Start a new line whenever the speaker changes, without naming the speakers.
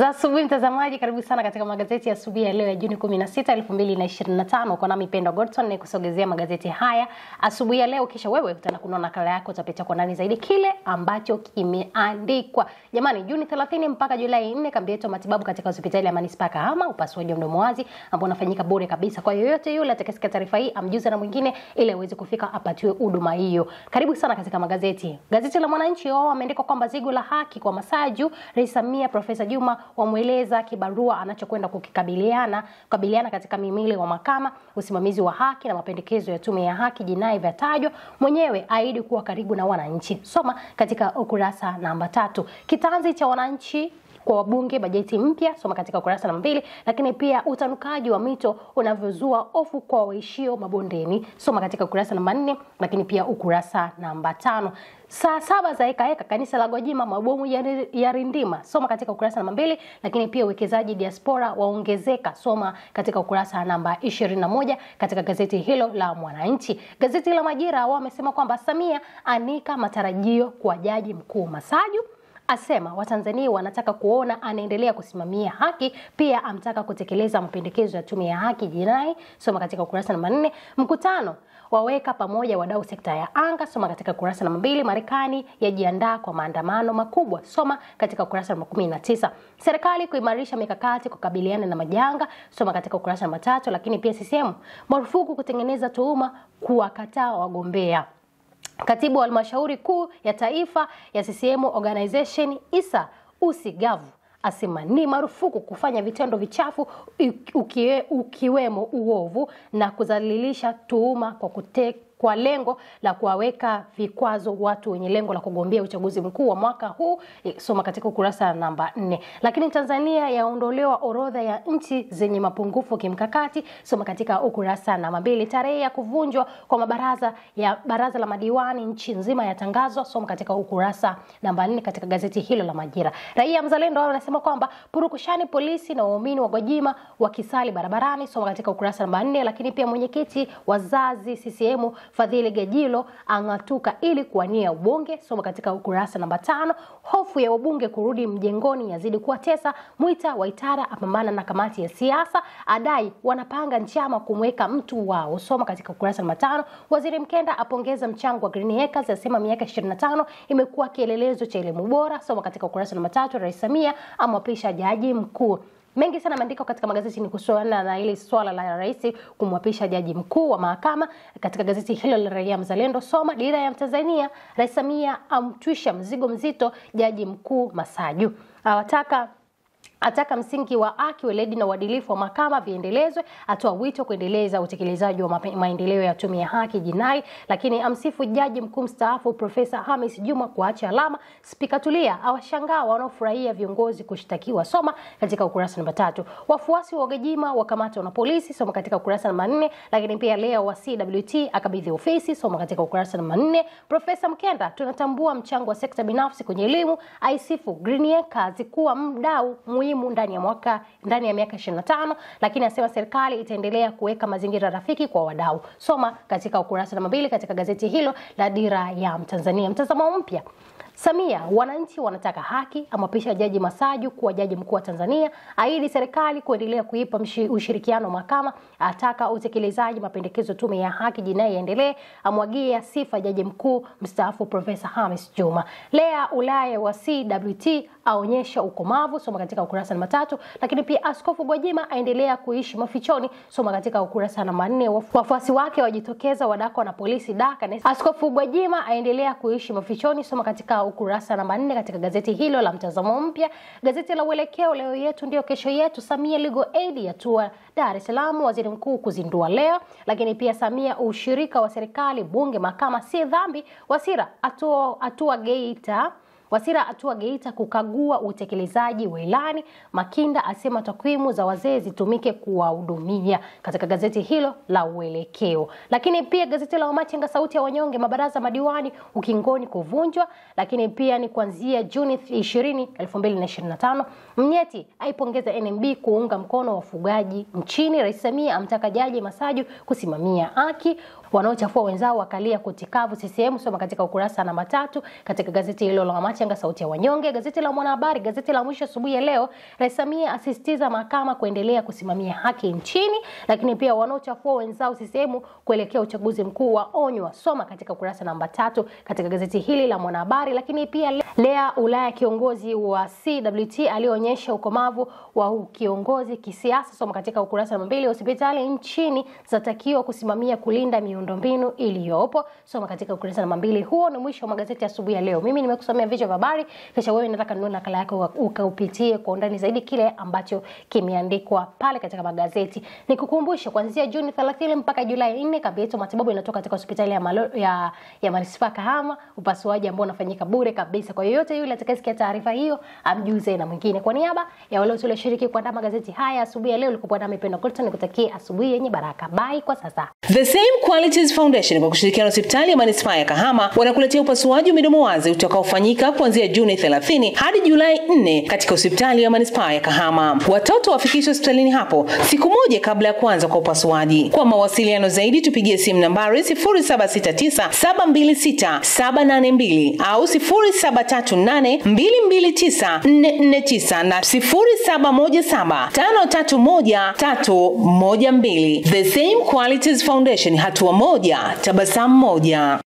Za asubuhi mtazamaji, karibu sana katika magazeti ya asubuhi ya leo ya Juni 16, 2025. Kwa nami Pendo Godson ni kusogezea magazeti haya asubuhi ya leo, kisha wewe utakuwa nakala yako utapita kwa ndani zaidi kile ambacho kimeandikwa. Jamani, Juni 30 mpaka Julai 4 kambi yetu matibabu katika hospitali ya Manispaa Kahama, upasuaji wa mdomo wazi ambao unafanyika bure kabisa. Kwa yoyote yule atakayesikia taarifa hii amjuze na mwingine ili aweze kufika apatiwe huduma hiyo. Karibu sana katika magazeti. Gazeti la Mwananchi wao wameandika kwamba zigo la haki kwa Masaju, Rais Samia, Profesa Juma wamweleza kibarua anachokwenda kukabiliana katika mimili wa mahakama, usimamizi wa haki na mapendekezo ya tume ya haki jinai vyatajwa, mwenyewe aidi kuwa karibu na wananchi. Soma katika ukurasa namba 3. Kitanzi cha wananchi kwa wabunge bajeti mpya, soma katika ukurasa namba 2. Lakini pia utanukaji wa mito unavyozua hofu kwa waishio mabondeni, soma katika ukurasa namba 4. Lakini pia ukurasa namba 5. Saa 7 za heka kanisa la Gwajima mabomu ya rindima, soma katika ukurasa namba 2. Lakini pia uwekezaji diaspora waongezeka, soma katika ukurasa namba 21 katika gazeti hilo la Mwananchi. Gazeti la Majira wao wamesema kwamba Samia anika matarajio kwa Jaji Mkuu Masaju, asema Watanzania wanataka kuona anaendelea kusimamia haki, pia amtaka kutekeleza mapendekezo ya tume ya haki jinai, soma katika ukurasa namba 4. Mkutano waweka pamoja wadau sekta ya anga, soma katika ukurasa namba 2. Marekani yajiandaa kwa maandamano makubwa, soma katika ukurasa namba 19. Serikali kuimarisha mikakati kukabiliana na majanga, soma katika ukurasa namba 3. Lakini pia CCM marufuku kutengeneza tuhuma kuwakataa wagombea. Katibu wa halmashauri kuu ya taifa ya CCM Organization Isa Usigavu asema ni marufuku kufanya vitendo vichafu ukiwemo uovu na kudhalilisha tuhuma kwa lengo la kuwaweka vikwazo watu wenye lengo la kugombea uchaguzi mkuu wa mwaka huu, soma katika ukurasa namba 4. Lakini Tanzania yaondolewa orodha ya nchi zenye mapungufu kimkakati, soma katika ukurasa namba 2. Tarehe ya kuvunjwa kwa baraza la madiwani nchi nzima yatangazwa, soma katika ukurasa namba 4 katika gazeti hilo la Majira. Raia Mzalendo wao wanasema kwamba purukushani polisi na waumini wa Gwajima wakisali barabarani, soma katika ukurasa namba 4. Lakini pia mwenyekiti wazazi CCM Fadhili Gajilo angatuka ili kuwania ubunge, soma katika ukurasa namba 5. Hofu ya wabunge kurudi mjengoni yazidi kuwatesa, Mwita Waitara apambana na kamati ya siasa, adai wanapanga njama kumweka mtu wao, soma katika ukurasa namba 5. Waziri Mkenda apongeza mchango wa Green Acres, asema miaka 25 imekuwa kielelezo cha elimu bora, soma katika ukurasa namba 3. Rais Samia amwapisha Jaji Mkuu. Mengi sana maandiko katika magazeti ni kuhusiana na ile swala la rais kumwapisha Jaji Mkuu wa mahakama. Katika gazeti hilo la Raia Mzalendo soma Dira ya Tanzania, Rais Samia amtwisha mzigo mzito Jaji Mkuu Masaju. Ataka msingi wa haki, weledi na uadilifu wa mahakama viendelezwe, atoa wito kuendeleza utekelezaji wa maendeleo ya tume ya haki jinai. Lakini amsifu Jaji Mkuu mstaafu Profesa Hamis Juma kuacha alama. Spika Tulia awashangaa wanaofurahia viongozi kushtakiwa, soma katika ukurasa namba 3. Wafuasi wa Gwajima wakamatwa na polisi, soma katika ukurasa namba 4. Lakini pia leo wa CWT akabidhi ofisi, soma katika ukurasa namba 4. Profesa Mkenda tunatambua mchango wa sekta binafsi kwenye elimu, aisifu Green Acres kuwa mdau muhimu ndani ya miaka 25. Lakini asema serikali itaendelea kuweka mazingira rafiki kwa wadau, soma katika ukurasa namba 2 katika gazeti hilo la Dira ya Mtanzania. Mtazamo mpya, Samia wananchi wanataka haki, amwapisha Jaji Masaju kuwa Jaji Mkuu wa Tanzania, aidi serikali kuendelea kuipa ushirikiano mahakama, ataka utekelezaji mapendekezo tume ya haki jinai yaendelee, amwagia sifa Jaji Mkuu mstaafu Profesa Hamis Juma. Lea Ulaya wa CWT aonyesha ukomavu, soma katika ukurasa namba 3. Lakini pia Askofu Gwajima aendelea kuishi mafichoni, soma katika ukurasa namba 4. Wafuasi wake wajitokeza wadakwa na polisi Daka. Askofu Gwajima aendelea kuishi mafichoni, soma katika ukurasa namba 4 katika gazeti hilo la Mtazamo Mpya. Gazeti la Uelekeo, leo yetu ndio kesho yetu. Samia Legal Aid yatua Dar es Salaam, waziri mkuu kuzindua leo. Lakini pia Samia ushirika wa serikali bunge mahakama si dhambi. Wasira atua Geita kukagua utekelezaji wa ilani. Makinda asema takwimu za wazee zitumike kuwahudumia, katika gazeti hilo la Uelekeo. Lakini pia gazeti la Wamachinga sauti ya wanyonge, mabaraza madiwani ukingoni kuvunjwa. Lakini pia ni kuanzia Juni 20, 2025. Mnyeti aipongeza NMB kuunga mkono wafugaji nchini. Rais Samia amtaka Jaji Masaju kusimamia haki. Wanaochafua wenzao wakalia kutikavu CCM, soma katika ukurasa namba 3 katika gazeti hilo la Wamachinga. Machenga sauti ya wanyonge, gazeti la Mwanahabari, gazeti la Mwisho asubuhi ya leo, Rais Samia asisitiza mahakama kuendelea kusimamia haki nchini, lakini pia wanaochafua wenzao CCM kuelekea uchaguzi mkuu waonywa. Soma katika ukurasa namba 3 katika gazeti hili la Mwanahabari. Lakini pia Lea Ulaya, kiongozi wa CWT alionyesha ukomavu wa kiongozi kisiasa. Soma katika ukurasa namba 2. Hospitali nchini zatakiwa kusimamia kulinda miundombinu iliyopo. Soma katika ukurasa namba 2. Huo ni mwisho wa magazeti asubuhi ya leo. Mimi nimekusomea vichwa vya habari, kisha wewe nataka nunua nakala yako ukaupitie kwa undani zaidi kile ambacho kimeandikwa pale katika magazeti. Nikukumbusha kuanzia Juni 30 mpaka Julai 4 kambi yetu matibabu inatoka katika hospitali ya Manispaa Kahama, upasuaji ambao unafanyika bure kabisa. Kwa yoyote yule atakayesikia taarifa hiyo amjuze na mwingine. Kwa niaba ya wale walioshiriki kuandaa magazeti haya asubuhi ya leo, ulikuwa nami Pendo Gordon, nikutakie asubuhi yenye baraka. Bye kwa sasa.
The Same Qualities Foundation kwa kushirikiana na hospitali ya Manispaa ya Kahama wanakuletea upasuaji wa midomo wazi utakaofanyika kuanzia Juni 30 hadi Julai 4 katika hospitali ya Manispaa ya Kahama. Watoto wafikishwe hospitalini hapo siku moja kabla ya kuanza kwa upasuaji. Kwa mawasiliano zaidi tupigie simu nambari 0769726782 au 0738229449 na 0717531312. The Same Qualities Foundation, hatua moja, tabasamu moja.